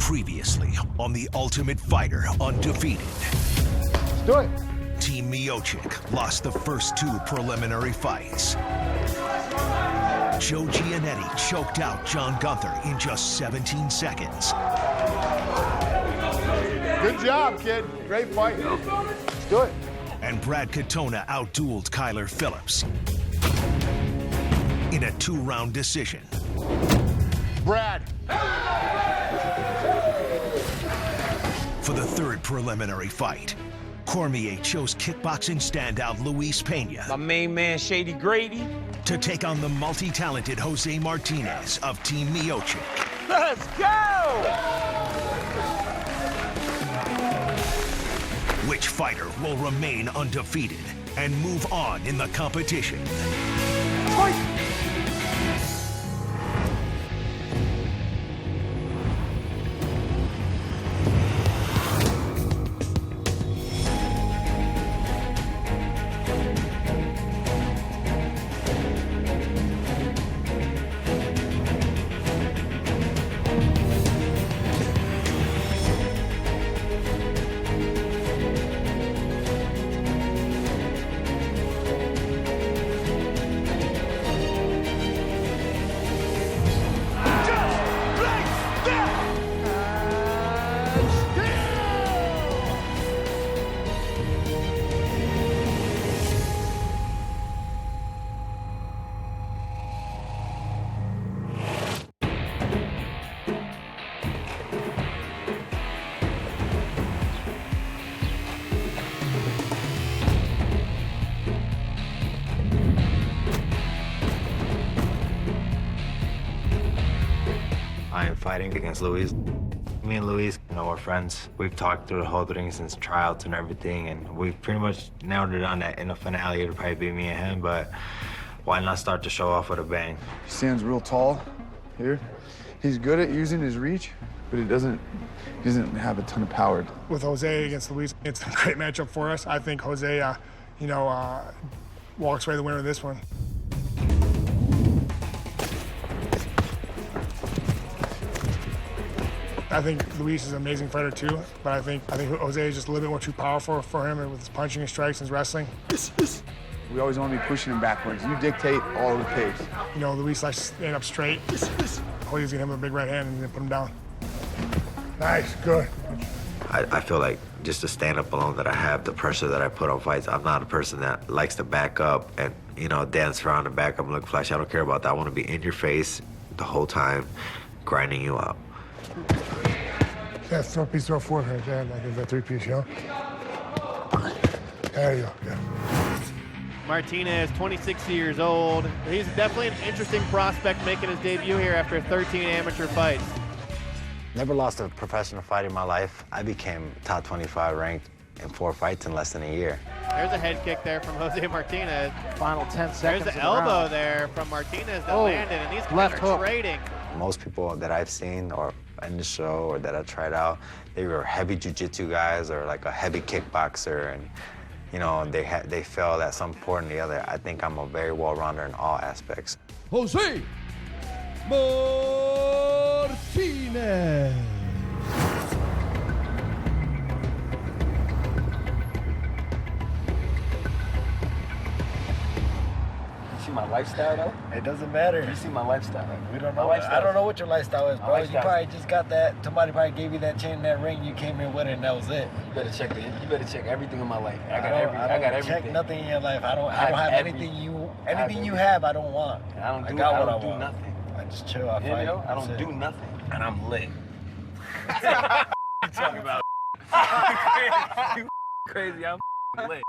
Previously on The Ultimate Fighter Undefeated. Let's do it. Team Miocic lost the first two preliminary fights. Joe Giannetti choked out John Gunther in just 17 seconds. Good job, kid. Great fight. Let's do it. And Brad Katona outdueled Kyler Phillips in a 2-round decision. Brad. For the third preliminary fight, Cormier chose kickboxing standout Luis Pena. My main man, Shady Grady. To take on the multi-talented Jose Martinez of Team Miocic. Let's go! Which fighter will remain undefeated and move on in the competition? Fight. I am fighting against Luis. Me and Luis, we're friends. We've talked through the whole thing since tryouts and everything, and we've pretty much nailed it on that in the finale. It'll probably be me and him, but why not start the show off with a bang? He stands real tall here. He's good at using his reach, but he doesn't have a ton of power. With Jose against Luis, it's a great matchup for us. I think Jose, walks away the winner of this one. I think Luis is an amazing fighter too, but I think Jose is just a little bit more too powerful for him with his punching and strikes and his wrestling. We always want to be pushing him backwards. You dictate all the pace. Luis likes to stand up straight. Jose's gonna hit him with a big right hand and then put him down. Nice, good. I feel like just the stand-up alone that I have, the pressure that I put on fights, I'm not a person that likes to back up and, dance around and back up and look flashy. I don't care about that. I want to be in your face the whole time, grinding you out. Yeah, throw forward right there, like it's a three-piece, There you go, yeah. Martinez, 26 years old. He's definitely an interesting prospect making his debut here after 13 amateur fights. Never lost a professional fight in my life. I became top 25 ranked in 4 fights in less than a year. There's a head kick there from Jose Martinez. Final 10 seconds. There's the elbow there from Martinez that landed, and these guys are trading. Most people that I've seen or in the show or that I tried out, they were heavy jiu-jitsu guys or like a heavy kickboxer, and they failed at some point or the other. I think I'm a very well-rounder in all aspects. Jose Martinez. See my lifestyle, though? It doesn't matter. You see my lifestyle. We don't know. I don't know what your lifestyle is, bro. You probably just got that. Somebody probably gave you that chain and that ring. You came in with it, and that was it. You better check everything in my life. I got everything. Check nothing in your life. I don't have anything you have. I don't want. I don't do nothing. I just chill. I fight. I don't do nothing, and I'm lit. What you talking about? You crazy. I'm lit.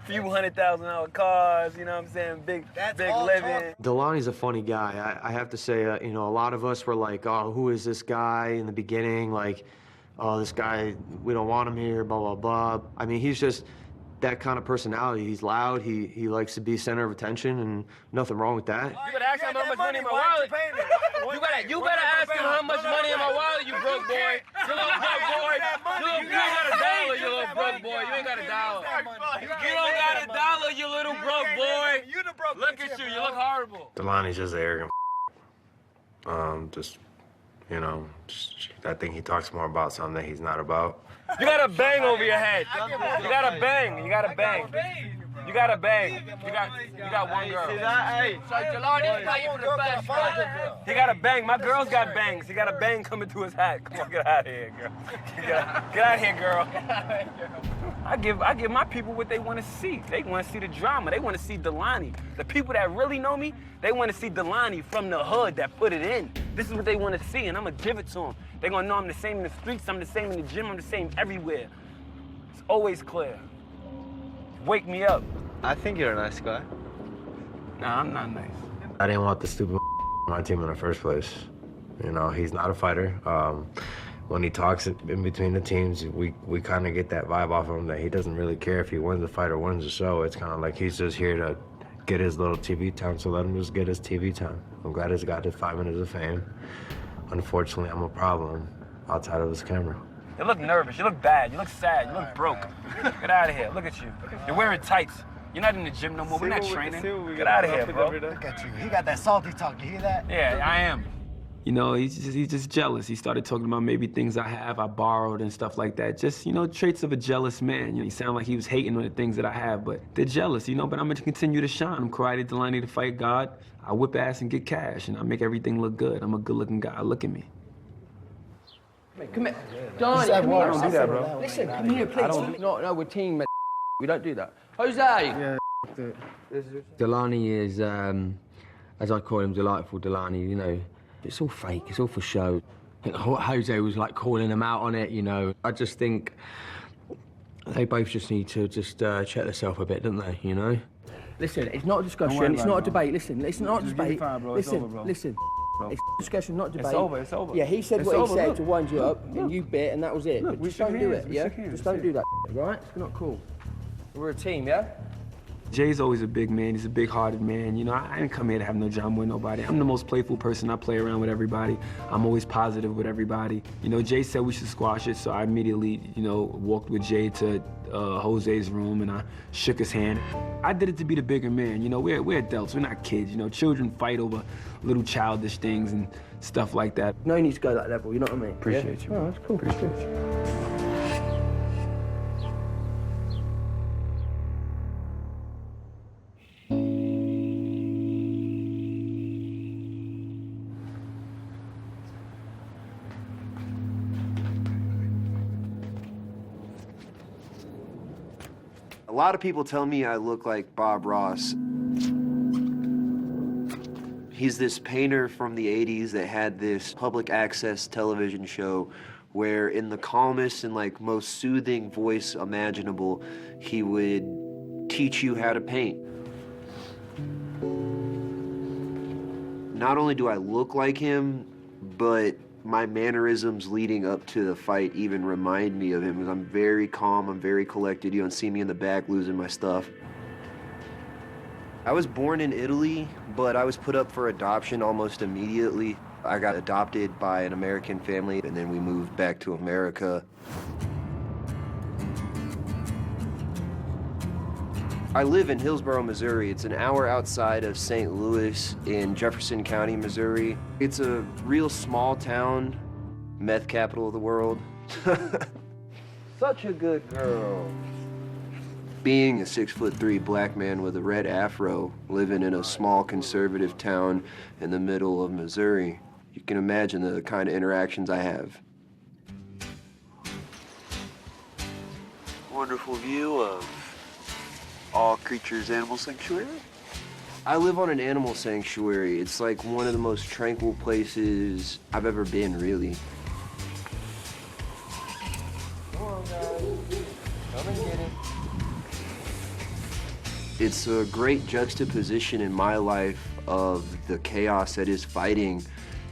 Few $100,000 cars, you know what I'm saying? Big living. Delani's a funny guy. I have to say, a lot of us were like, oh, who is this guy in the beginning? Like, oh, this guy, we don't want him here, blah, blah, blah. I mean, he's just that kind of personality. He's loud. He likes to be center of attention, and nothing wrong with that. You better ask him how much money in my wallet. You better ask him how much money in my wallet, you broke boy. You little broke boy. You ain't got a dollar, you little broke boy. You ain't got a dollar. You don't got a dollar, you little broke boy. Look at you. You look horrible. Delani's just arrogant. Just You know, I think he talks more about something that he's not about. You got a bang over your head. You got a bang. You got a bang. You got a bang. You got one girl. Hey, so Jelani, how you the best friend? He got a bang. My girl's got bangs. He got a bang coming through his hat. Come on, get out of here, girl. Get out of here, girl. I give my people what they want to see. They want to see the drama. They want to see Delani. The people that really know me, they want to see Delani from the hood that put it in. This is what they want to see, and I'm going to give it to them. They're going to know I'm the same in the streets, I'm the same in the gym, I'm the same everywhere. It's always clear. Wake me up. I think you're a nice guy. Nah, I'm not nice. I didn't want the stupid on my team in the first place. You know, he's not a fighter. When he talks in between the teams, we kind of get that vibe off of him that he doesn't really care if he wins the fight or wins the show. It's kind of like he's just here to get his little TV time, so let him just get his TV time. I'm glad he's got his 5 minutes of fame. Unfortunately, I'm a problem outside of his camera. You look nervous, you look bad, you look sad, you look broke. Get out of here, look at you. You're wearing tights. You're not in the gym no more, we're not training. Get out of here, bro. Look at you. He got that salty talk, you hear that? Yeah, I am. You know, he's just jealous. He started talking about maybe things I have, I borrowed and stuff like that. Just, you know, traits of a jealous man. You know, he sounded like he was hating on the things that I have, but they're jealous, you know, but I'm gonna continue to shine. I'm Karate Delani to fight God. I whip ass and get cash, and I make everything look good. I'm a good-looking guy. Look at me. Come here. Donnie, come here. I don't do that, bro. Listen, come here, please. No, we're team, mate. We don't do that. Jose! Yeah, Delani is, as I call him, delightful Delani, you know. It's all fake, it's all for show. I think Jose was like calling him out on it, you know. I just think they both just need to just check themselves a bit, don't they, you know? Listen, it's not a discussion, it's not a debate. Listen, it's not a debate. Listen. It's discussion, not debate. It's over. Yeah, he said what he said to wind you up, and you bit, and that was it. But just don't do it, yeah? Just don't do that, right? It's not cool. We're a team, yeah? Jay's always a big man. He's a big-hearted man. You know, I didn't come here to have no drama with nobody. I'm the most playful person. I play around with everybody. I'm always positive with everybody. You know, Jay said we should squash it, so I immediately, you know, walked with Jay to Jose's room, and I shook his hand. I did it to be the bigger man. You know, we're adults. We're not kids. You know, children fight over little childish things and stuff like that. No need to go that level, you know what I mean? Appreciate you. Oh, that's cool. Appreciate you. A lot of people tell me I look like Bob Ross. He's this painter from the 80s that had this public access television show where in the calmest and like most soothing voice imaginable, he would teach you how to paint. Not only do I look like him, but my mannerisms leading up to the fight even remind me of him, because I'm very calm, I'm very collected. You don't see me in the back losing my stuff. I was born in Italy, but I was put up for adoption almost immediately. I got adopted by an American family, and then we moved back to America. I live in Hillsboro, Missouri. It's an hour outside of St. Louis in Jefferson County, Missouri. It's a real small town, meth capital of the world. Such a good girl. Being a 6'3" black man with a red afro living in a small conservative town in the middle of Missouri, you can imagine the kind of interactions I have. Wonderful view of all creatures animal sanctuary? I live on an animal sanctuary. It's like one of the most tranquil places I've ever been, really. Come on, guys. Come and get it. It's a great juxtaposition in my life of the chaos that is fighting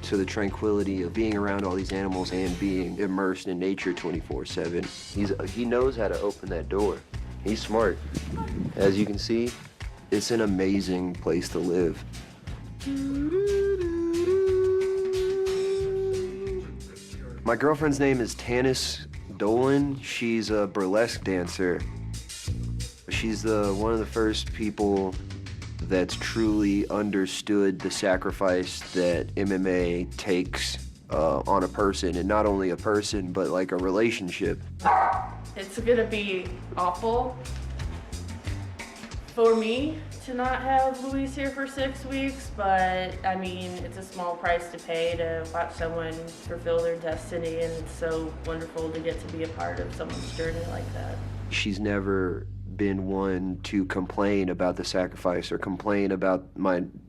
to the tranquility of being around all these animals and being immersed in nature 24/7. He knows how to open that door. He's smart. As you can see, it's an amazing place to live. My girlfriend's name is Tanis Dolan. She's a burlesque dancer. She's one of the first people that's truly understood the sacrifice that MMA takes on a person, and not only a person, but like a relationship. It's gonna be awful for me to not have Luis here for 6 weeks, but I mean, it's a small price to pay to watch someone fulfill their destiny, and it's so wonderful to get to be a part of someone's journey like that. She's never been one to complain about the sacrifice or complain about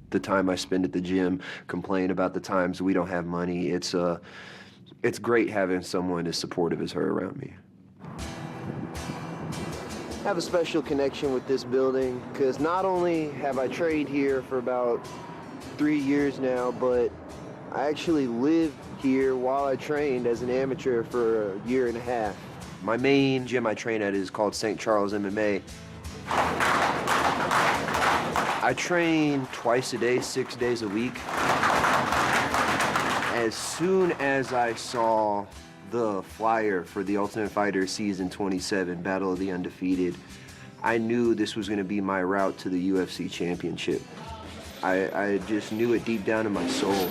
the time I spend at the gym, complain about the times we don't have money. It's great having someone as supportive as her around me. I have a special connection with this building because not only have I trained here for about 3 years now, but I actually lived here while I trained as an amateur for a year and a half. My main gym I train at is called St. Charles MMA. I train twice a day, 6 days a week. As soon as I saw the flyer for the Ultimate Fighter Season 27, Battle of the Undefeated, I knew this was gonna be my route to the UFC Championship. I just knew it deep down in my soul.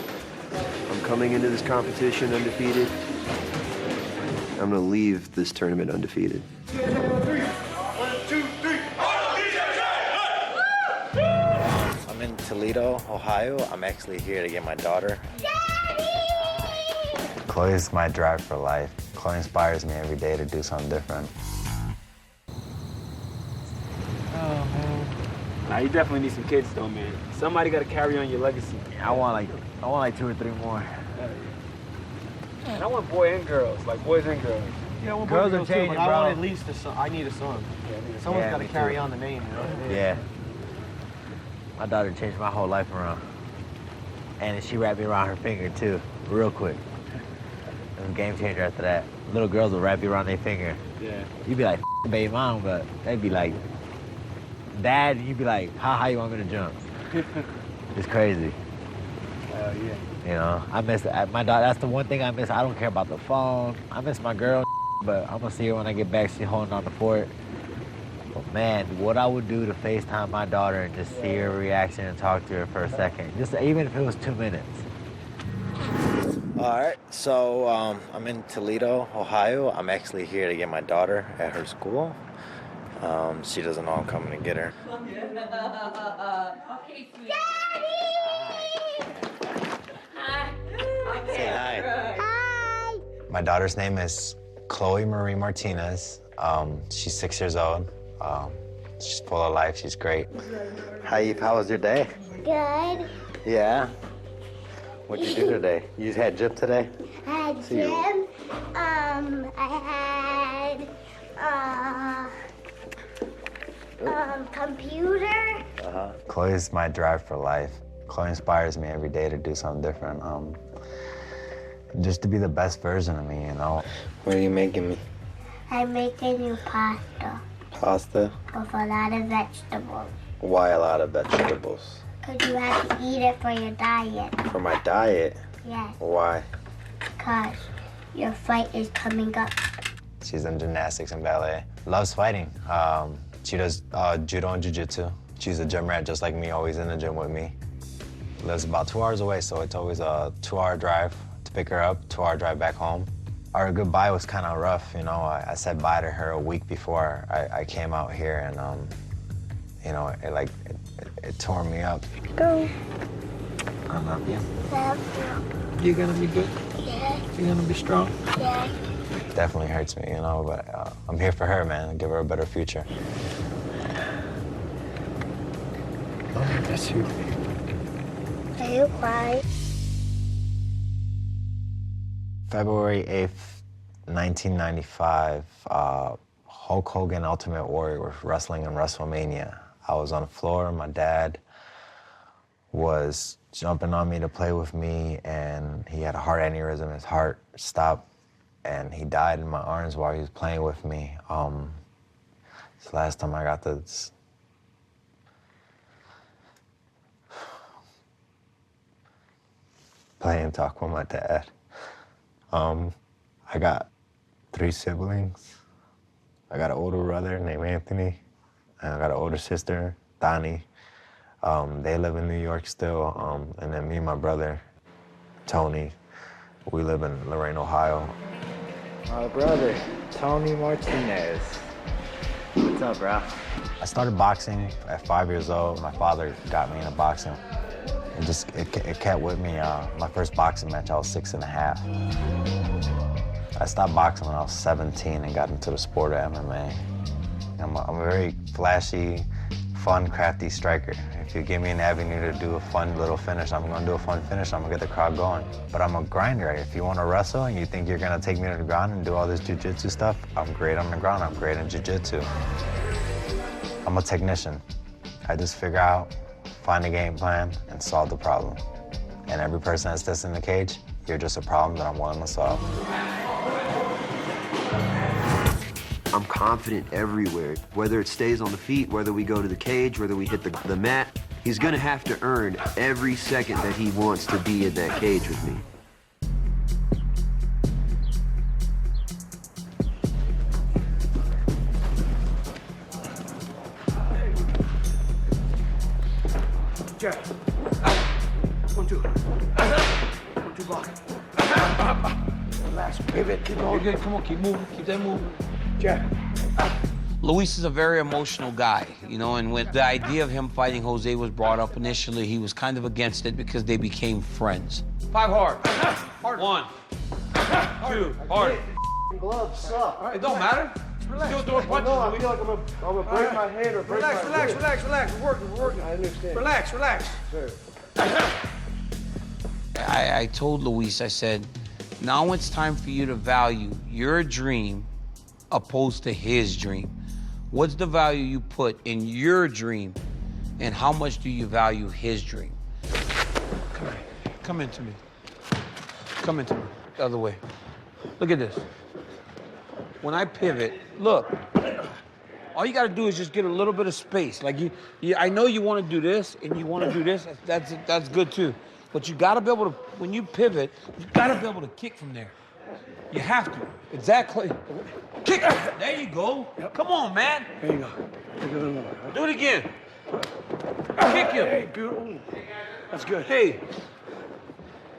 I'm coming into this competition undefeated. I'm gonna leave this tournament undefeated. 1, 2, 3. I'm in Toledo, Ohio. I'm actually here to get my daughter. Chloe's my drive for life. Chloe inspires me every day to do something different. Oh, man. Nah, you definitely need some kids, though, man. Somebody got to carry on your legacy. I want like 2 or 3 more. Man, I want boys and girls. Yeah, I want Girls boys are and girls too, changing, but I bro. want at least a son. I need a son. Someone's got to carry on the name, you know? Yeah. My daughter changed my whole life around. And she wrapped me around her finger, too, real quick. It was a game changer after that. Little girls will wrap you around their finger. Yeah. You'd be like, baby mom, but they'd be like, Dad, you'd be like, how high you want me to jump? It's crazy. Yeah. You know, I miss my daughter. That's the one thing I miss. I don't care about the phone. I miss my girl, but I'm gonna see her when I get back. She's holding on the fort. But man, what I would do to FaceTime my daughter and just see her reaction and talk to her for a second, just even if it was 2 minutes. All right, so I'm in Toledo, Ohio. I'm actually here to get my daughter at her school. She doesn't know I'm coming to get her. Okay, sweet. Say hi. Hi. My daughter's name is Chloe Marie Martinez. She's 6 years old. She's full of life. She's great. Hi, Eve. How was your day? Good. Yeah? What'd you do today? You just had gym today? I had gym. I had computer. Chloe's my drive for life. Chloe inspires me every day to do something different. Just to be the best version of me, you know. What are you making me? I'm making you pasta Pasta? with a lot of vegetables. Why a lot of vegetables? Because you have to eat it for your diet. For my diet? Yes, Why? because your fight is coming up. She's in gymnastics and ballet. Loves fighting. She does judo and jiu-jitsu. She's a gym rat just like me, always in the gym with me. Lives about 2 hours away, so it's always a 2-hour drive to pick her up, 2-hour drive back home. Our goodbye was kind of rough, you know. I said bye to her a week before I came out here, and you know, it tore me up. Go. I love you. Love you. You're gonna be good. Yeah. You're gonna be strong. Yeah. Definitely hurts me, you know, but I'm here for her, man. Give her a better future. I miss you. Are you crying? February 8th, 1995, Hulk Hogan Ultimate Warrior was wrestling in WrestleMania. I was on the floor, my dad was jumping on me to play with me, and he had a heart aneurysm. His heart stopped, and he died in my arms while he was playing with me. It's the last time I got to play and talk with my dad. I got 3 siblings. I got an older brother named Anthony, and I got an older sister, Donnie. They live in New York still, and then me and my brother, Tony, We live in Lorain, Ohio. My brother, Tony Martinez. What's up, bro? I started boxing at 5 years old. My father got me into boxing. It kept with me. My first boxing match, I was 6½. I stopped boxing when I was 17 and got into the sport of MMA. I'm a very flashy, fun, crafty striker. If you give me an avenue to do a fun little finish, I'm gonna do a fun finish. I'm gonna get the crowd going. But I'm a grinder. If you wanna wrestle and you think you're gonna take me to the ground and do all this jiu-jitsu stuff, I'm great on the ground. I'm great in jiu-jitsu. I'm a technician. I just figure out, find a game plan, and solve the problem. And every person that's tested in the cage, you're just a problem that I'm willing to solve. I'm confident everywhere. Whether it stays on the feet, whether we go to the cage, whether we hit the mat, he's gonna have to earn every second that he wants to be in that cage with me. Jack. 1, 2. 1, 2 block. Relax, pivot, keep going good. Come on, keep moving, keep that moving. Jack. Luis is a very emotional guy, you know, and when the idea of him fighting Jose was brought up initially, he was kind of against it because they became friends. 5 hard. 1, 2, hard. Gloves suck. It don't matter. Relax. Still throwing punches. No, I feel like I'm gonna break my hand or break relax, my relax, wrist. relax, relax. We're working. I understand. Relax, relax. Sir. I told Luis, I said, now it's time for you to value your dream opposed to his dream. What's the value you put in your dream, and how much do you value his dream? Come here. Come into me. Come into me. The other way. Look at this. When I pivot, look. All you got to do is just get a little bit of space. Like I know you want to do this and you want to do this. That's good too. But you got to be able to, when you pivot, you got to be able to kick from there. You have to. Exactly. Kick. There you go. Yep. Come on, man. There you go. Do it again. Kick him. Hey, good. That's good. Hey,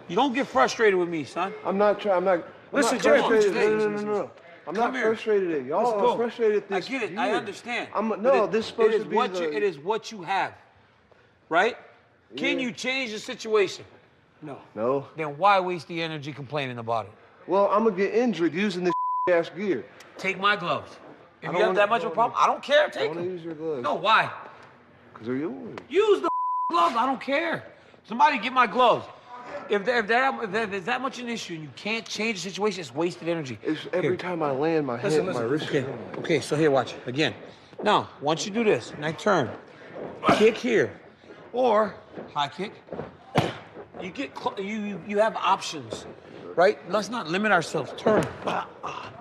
you don't get frustrated with me, son. I'm not trying. Listen, not Jerry, frustrated. No. I'm not frustrated at y'all. I'm frustrated at this. I get it. Year. I understand. This is supposed to be It is what you have, right? Yeah. Can you change the situation? No. Then why waste the energy complaining about it? Well, I'm gonna get injured using this ass gear. Take my gloves. If you have that much of a problem, I don't care. Take them. I want to use your gloves. No, why? Because they're yours. Use the gloves. I don't care. Somebody get my gloves. If there's that much an issue and you can't change the situation, it's wasted energy. It's every time I land, my hand, my wrist. Okay, so here, watch. Again. Now, once you do this, and I turn, kick here, or high kick, you get you have options, right? Let's not limit ourselves. Turn,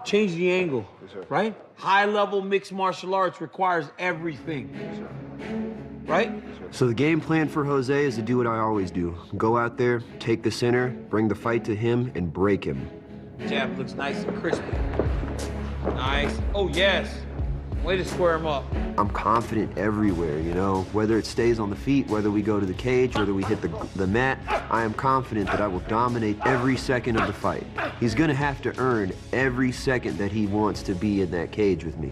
change the angle, right? High-level mixed martial arts requires everything, right? So the game plan for Jose is to do what I always do. Go out there, take the center, bring the fight to him, and break him. Jab looks nice and crispy. Nice. Oh, yes. Way to square him up. I'm confident everywhere, you know. Whether it stays on the feet, whether we go to the cage, whether we hit the mat, I am confident that I will dominate every second of the fight. He's gonna have to earn every second that he wants to be in that cage with me.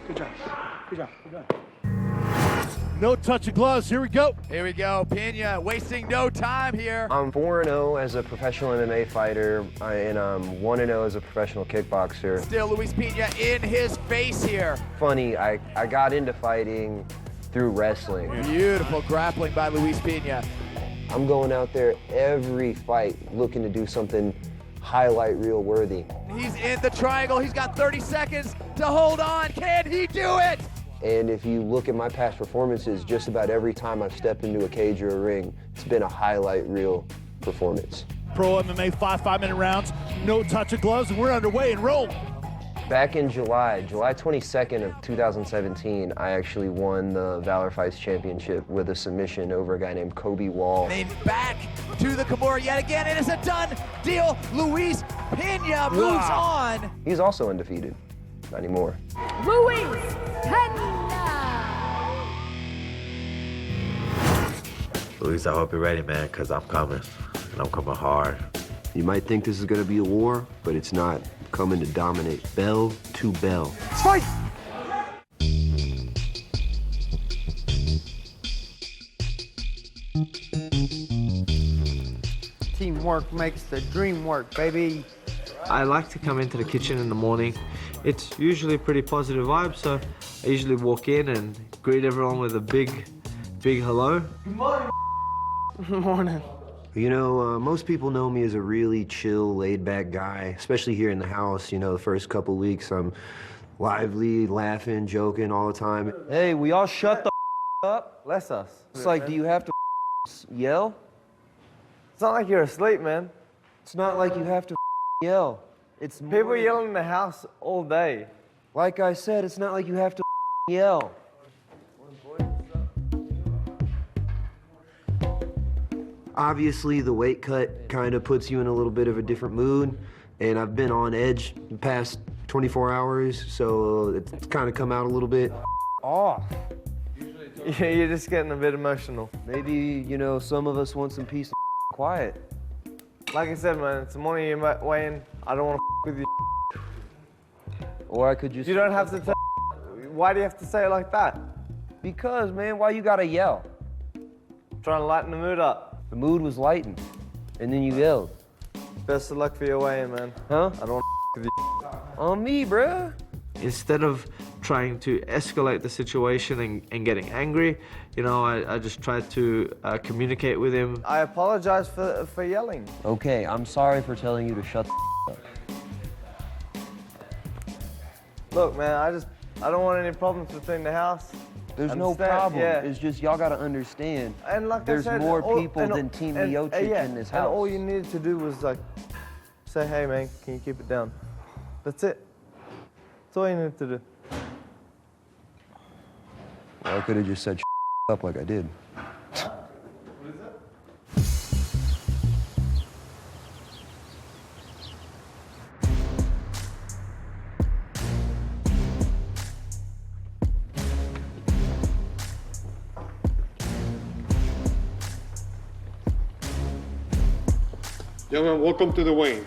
Good job. No touch of gloves. Here we go. Here we go. Pena wasting no time here. I'm 4-0 as a professional MMA fighter, and I'm 1-0 as a professional kickboxer. Still Luis Pena in his face here. Funny, I got into fighting through wrestling. Beautiful grappling by Luis Pena. I'm going out there every fight looking to do something highlight reel worthy. He's in the triangle. He's got 30 seconds to hold on. Can he do it? And if you look at my past performances, just about every time I've stepped into a cage or a ring, it's been a highlight reel performance. Pro MMA 5-minute rounds, no touch of gloves, and we're underway and roll. Back in July 22nd of 2017, I actually won the Valor Fights Championship with a submission over a guy named Kobe Wall. And back to the Kimura yet again. It is a done deal. Luis Pena moves on. He's also undefeated. Not anymore. Luis Pena! Luis, I hope you're ready, man, because I'm coming, and I'm coming hard. You might think this is gonna be a war, but it's not. I'm coming to dominate, bell to bell. Fight! Teamwork makes the dream work, baby. I like to come into the kitchen in the morning. It's usually a pretty positive vibe, so I usually walk in and greet everyone with a big hello. Good morning. Good morning. You know, most people know me as a really chill, laid-back guy, especially here in the house. You know, the first couple weeks, I'm lively, laughing, joking all the time. Hey, we all shut the up. Bless us. It's like, do you have to yell? It's not like you're asleep, man. It's not like you have to yell. It's people yelling in the house all day. Like I said, it's not like you have to yell. Obviously, the weight cut kind of puts you in a little bit of a different mood, and I've been on edge the past 24 hours, so it's kind of come out a little bit. Oh. Yeah, you're just getting a bit emotional. Maybe, you know, some of us want some peace and quiet. Like I said, man, it's the morning you're weighing. I don't want to with you. Or I could just... You don't have to tell. Why do you have to say it like that? Because, man, why you gotta yell? Trying to lighten the mood up. The mood was lightened, and then you yelled. Best of luck for your weighing, man. Huh? I don't want to with you. On me, bruh. Instead of trying to escalate the situation and getting angry, you know, I just tried to communicate with him. I apologize for yelling. Okay, I'm sorry for telling you to shut the up. Look, man, I don't want any problems between the house. There's no problem. Yeah. It's just y'all gotta understand. And like there's I said, more people than Team Miocic in this house. And all you needed to do was like say, hey man, can you keep it down? That's it. That's all you needed to do. Well, I could have just said up like I did. Gentlemen, welcome to the weigh-in.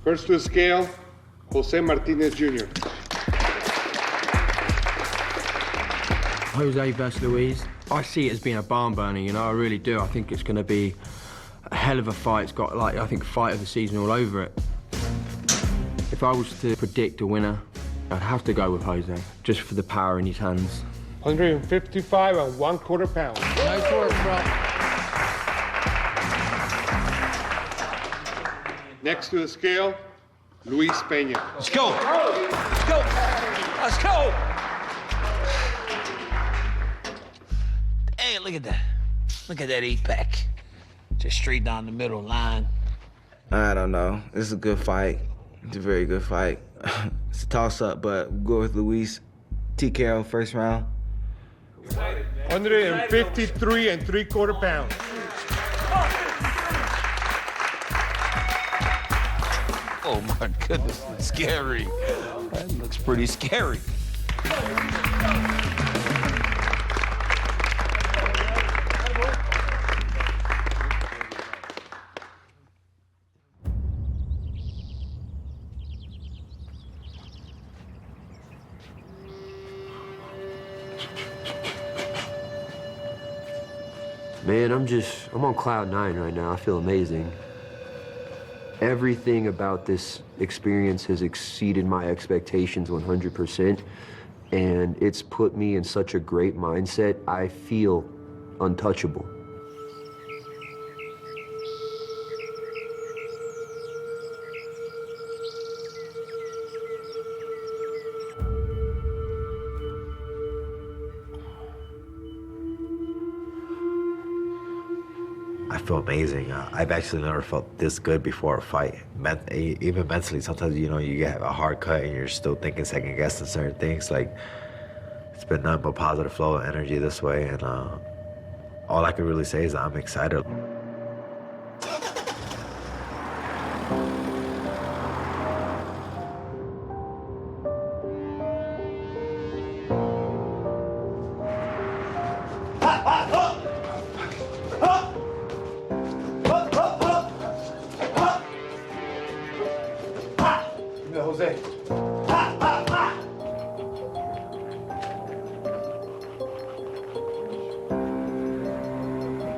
First to the scale, Jose Martinez Jr. Jose versus Luis. I see it as being a barn burner, you know, I really do. I think it's going to be a hell of a fight. It's got, like, I think, fight of the season all over it. If I was to predict a winner, I'd have to go with Jose, just for the power in his hands. 155 and 1/4 pounds. Nice work, bro. Next to the scale, Luis Peña. Let's go. Let's go. Let's go. Hey, look at that. Look at that 8-pack. Just straight down the middle line. I don't know. This is a good fight. It's a very good fight. It's a toss-up, but we'll go with Luis. TKO first round. 153 and 3/4 pounds. Oh my goodness, it's scary. That looks pretty scary. Man, I'm on cloud 9 right now. I feel amazing. Everything about this experience has exceeded my expectations 100%, and it's put me in such a great mindset. I feel untouchable. I feel amazing. I've actually never felt this good before a fight. Even mentally, sometimes, you know, you get a hard cut and you're still thinking second guessing certain things. Like, it's been nothing but positive flow of energy this way, and all I can really say is I'm excited.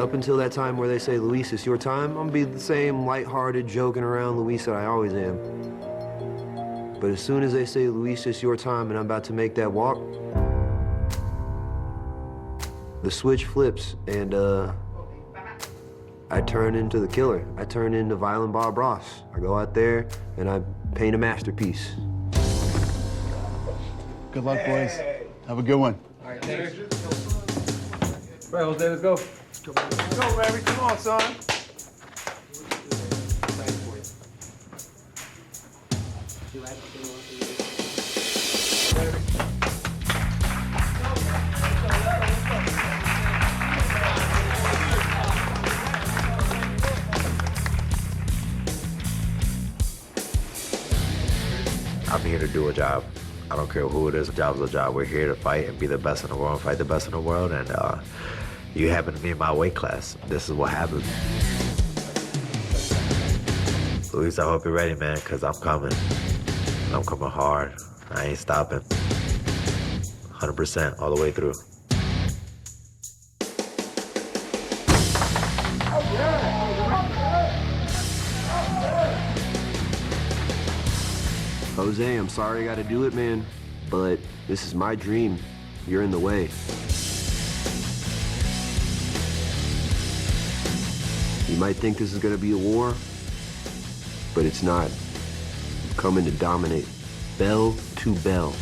Up until that time where they say, Luis, it's your time, I'm gonna be the same lighthearted, joking around Luis that I always am. But as soon as they say, Luis, it's your time, and I'm about to make that walk, the switch flips, and I turn into the killer. I turn into Violent Bob Ross. I go out there, and I paint a masterpiece. Good luck, boys. Have a good one. All right, thanks. All right, Jose, let's go. Let's go, baby. Come on, son. I'm here to do a job. I don't care who it is, a job's a job. We're here to fight and be the best in the world, fight the best in the world, and you happen to be in my weight class. This is what happens. Luis, I hope you're ready, man, because I'm coming. I'm coming hard. I ain't stopping. 100% all the way through. Jose, I'm sorry I gotta do it, man, but this is my dream. You're in the way. You might think this is gonna be a war, but it's not. I'm coming to dominate, bell to bell.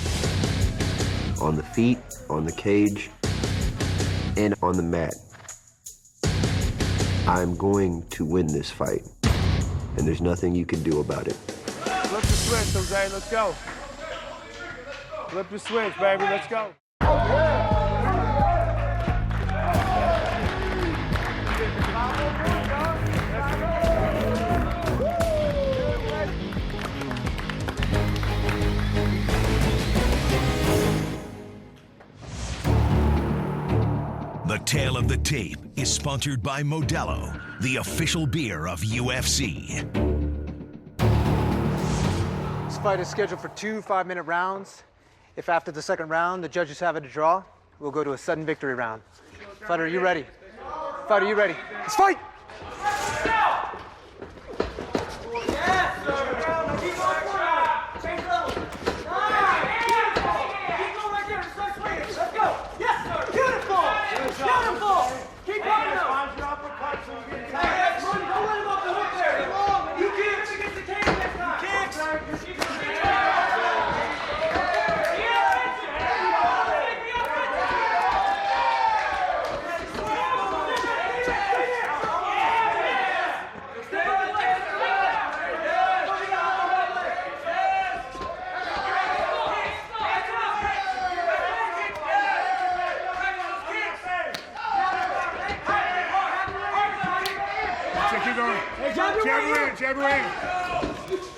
On the feet, on the cage, and on the mat. I'm going to win this fight, and there's nothing you can do about it. Flip the switch, Jose. Let's go. Flip the switch, baby. Let's go. The Tale of the Tape is sponsored by Modelo, the official beer of UFC. This fight is scheduled for 2 5-minute rounds. If after the second round the judges have it a draw, we'll go to a sudden victory round. Fighter, are you ready? Fighter, are you ready? Let's fight! Jab her in.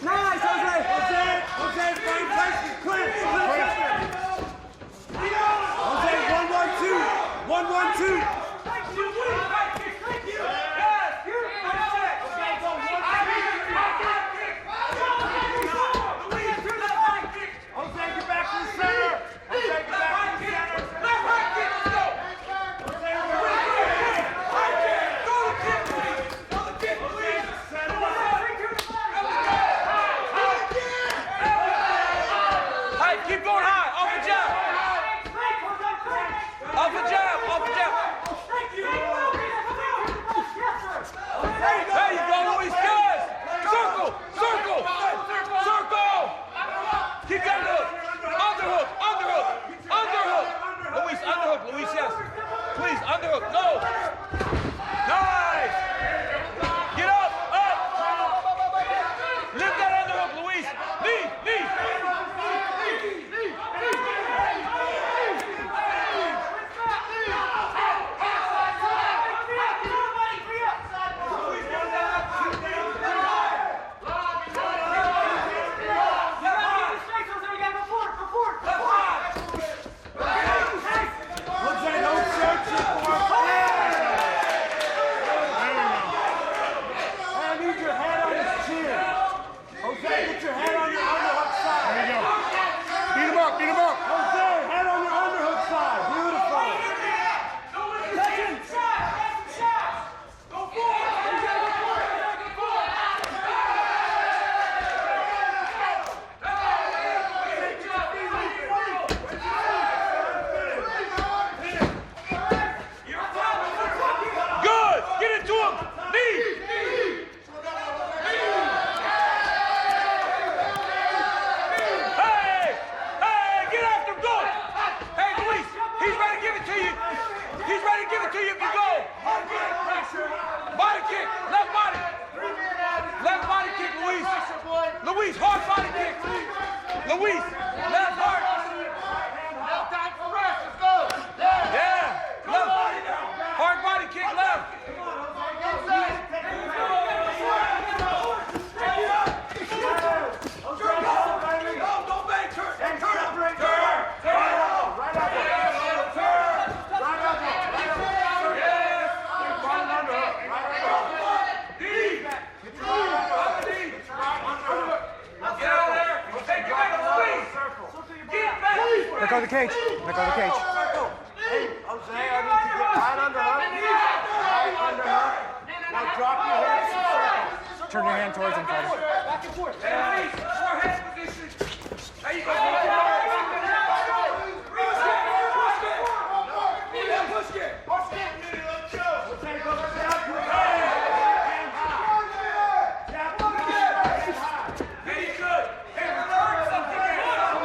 Nice, Jose. Jose, fine placement. Clear. Jose, 1-1-2. 1-1-2. Let go of the cage. Let go of the cage. Hey, Jose, I need to get right under her. Right under her. Now drop your hips and circle. Turn your hand towards him, fighter. Back and forth. Hey, forehead position. There you go. Push it. Let's go. Very good. Hey, learn something here. Come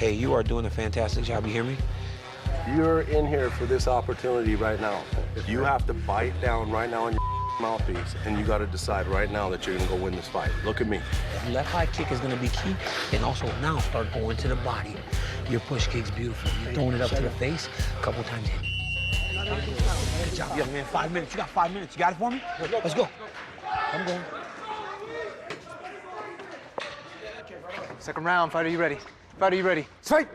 Hey, you are doing a fantastic job. You hear me? You're in here for this opportunity right now. You have to bite down right now on your mouthpiece, and you got to decide right now that you're going to go win this fight. Look at me. The left high kick is going to be key, and also now start going to the body. Your push kick's beautiful. You're throwing it up to the face a couple times. Good job, young man. 5 minutes. You got 5 minutes. You got it for me? Let's go. I'm going. Second round, fighter, you ready? Fighter, you ready? Fight!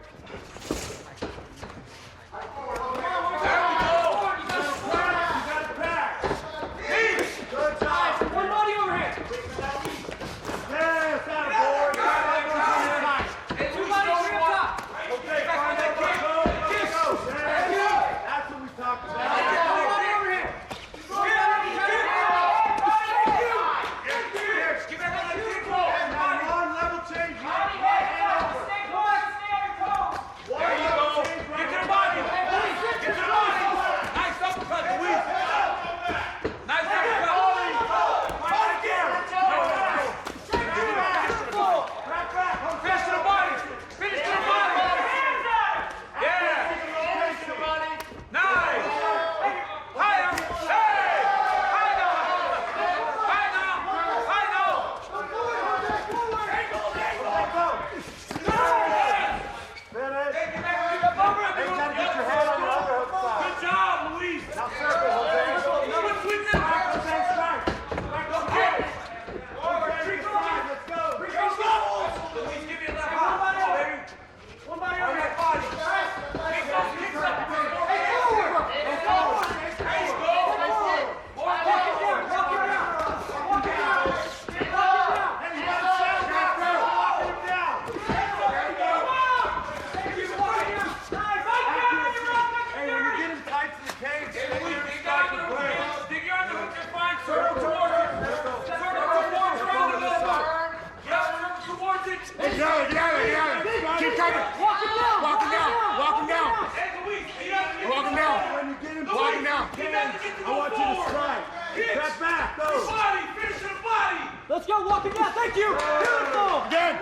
Let's go, walk him down. Thank you. Beautiful. Again.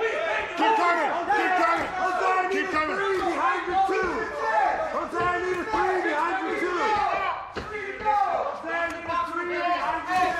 Keep coming. Keep coming. Keep coming. Three behind your two. Jose, I need a three behind your two. Jose, I need a three behind your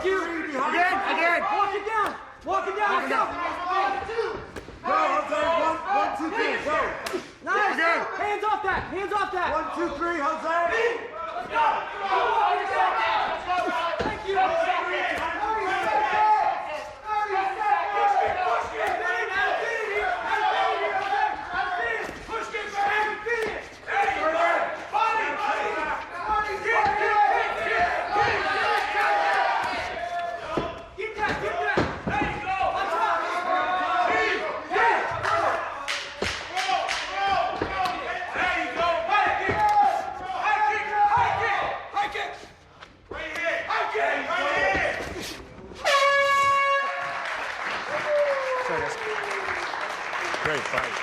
you. Again. Walk it down. Walk it down. Let's go. Go, Jose. 1, 2, 3. Go. Nice. Again. Hands off that. Hands off that. 1, 2, 3, Jose. Let's go. Thank you. Great fight.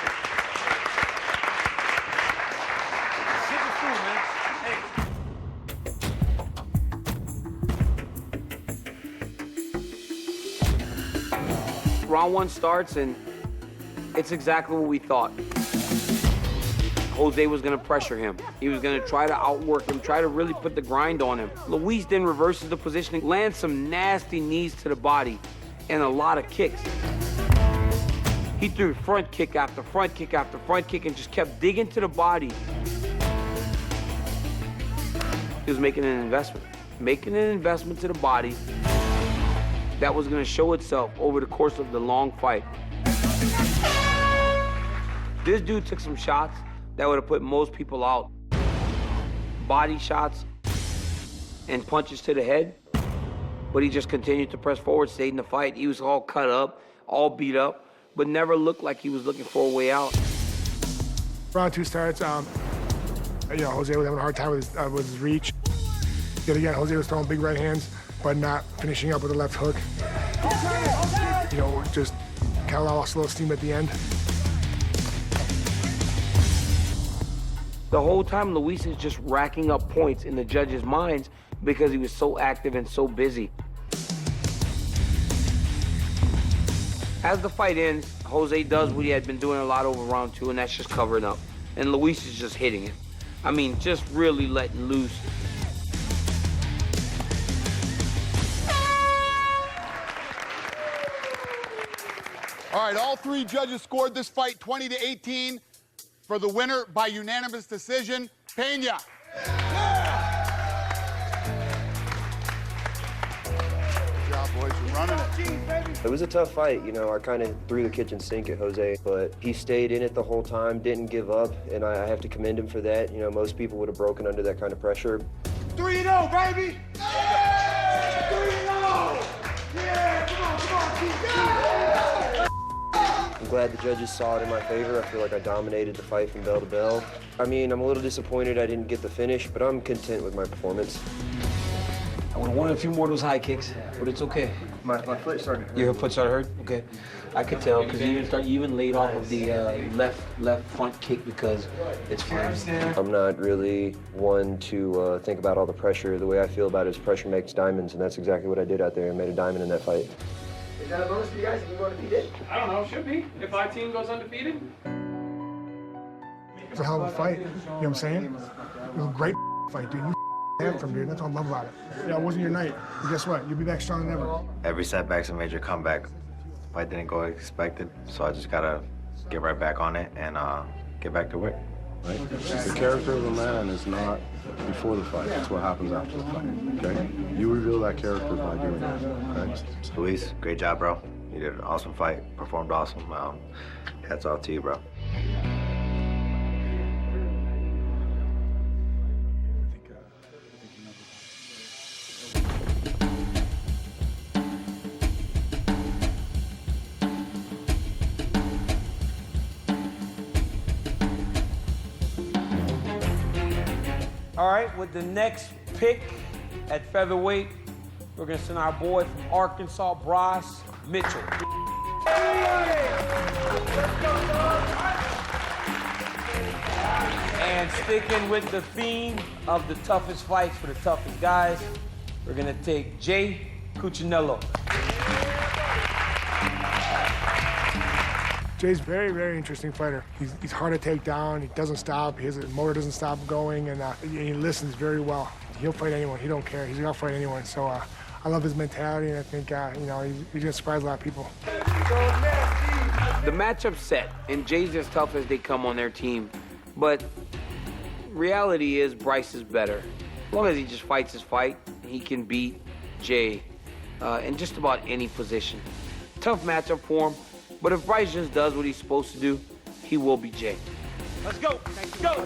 Round 1 starts, and it's exactly what we thought. Jose was gonna pressure him. He was gonna try to outwork him, try to really put the grind on him. Luis then reverses the positioning, lands some nasty knees to the body, and a lot of kicks. He threw front kick after front kick after front kick and just kept digging to the body. He was making an investment to the body that was gonna show itself over the course of the long fight. This dude took some shots that would have put most people out. Body shots and punches to the head, but he just continued to press forward, stayed in the fight. He was all cut up, all beat up, but never looked like he was looking for a way out. Round 2 starts, Jose was having a hard time with his reach. Yet again, Jose was throwing big right hands, but not finishing up with a left hook. Just kind of lost a little steam at the end. The whole time, Luis is just racking up points in the judges' minds because he was so active and so busy. As the fight ends, Jose does what he had been doing a lot over round 2, and that's just covering up. And Luis is just hitting it. I mean, just really letting loose. All right, all 3 judges scored this fight 20-18 for the winner by unanimous decision, Pena. Good job, boys. You're running it. It was a tough fight, I kind of threw the kitchen sink at Jose, but he stayed in it the whole time, didn't give up, and I have to commend him for that. Most people would have broken under that kind of pressure. 3-0, baby! 3-0! Yeah, come on, keep I'm glad the judges saw it in my favor. I feel like I dominated the fight from bell to bell. I mean, I'm a little disappointed I didn't get the finish, but I'm content with my performance. I would have wanted a few more of those high kicks, but it's okay. My foot started hurting. Your foot started hurt? Okay. I could tell, because you even laid off of the left front kick because it's fine. I'm not really one to think about all the pressure. The way I feel about it is pressure makes diamonds, and that's exactly what I did out there. I made a diamond in that fight. Is that a bonus for you guys if you go undefeated? I don't know, should be. If our team goes undefeated. It's a hell of a fight, you know what I'm saying? It was a great fight, dude. You had from dude, that's what I love about it. Yeah, it wasn't your night, but guess what? You'll be back stronger than ever. Every setback's a major comeback. Fight didn't go as expected, so I just gotta get right back on it and get back to work. Right? The character of a man is not before the fight. It's what happens after the fight, okay? You reveal that character by doing that, okay? Luis, great job, bro. You did an awesome fight, performed awesome. Hats off to you, bro. All right, with the next pick at featherweight, we're gonna send our boy from Arkansas, Bryce Mitchell. And sticking with the theme of the toughest fights for the toughest guys, we're gonna take Jay Cuccinello. Jay's a very, very interesting fighter. He's hard to take down. He doesn't stop. His motor doesn't stop going, and he listens very well. He'll fight anyone. He don't care. He's gonna fight anyone. So I love his mentality, and I think you know, he's gonna surprise a lot of people. The matchup's set, and Jay's as tough as they come on their team. But reality is Bryce is better. As long as he just fights his fight, he can beat Jay in just about any position. Tough matchup for him, but if Bryce just does what he's supposed to do, he will beat Jay. Let's go. Let's go.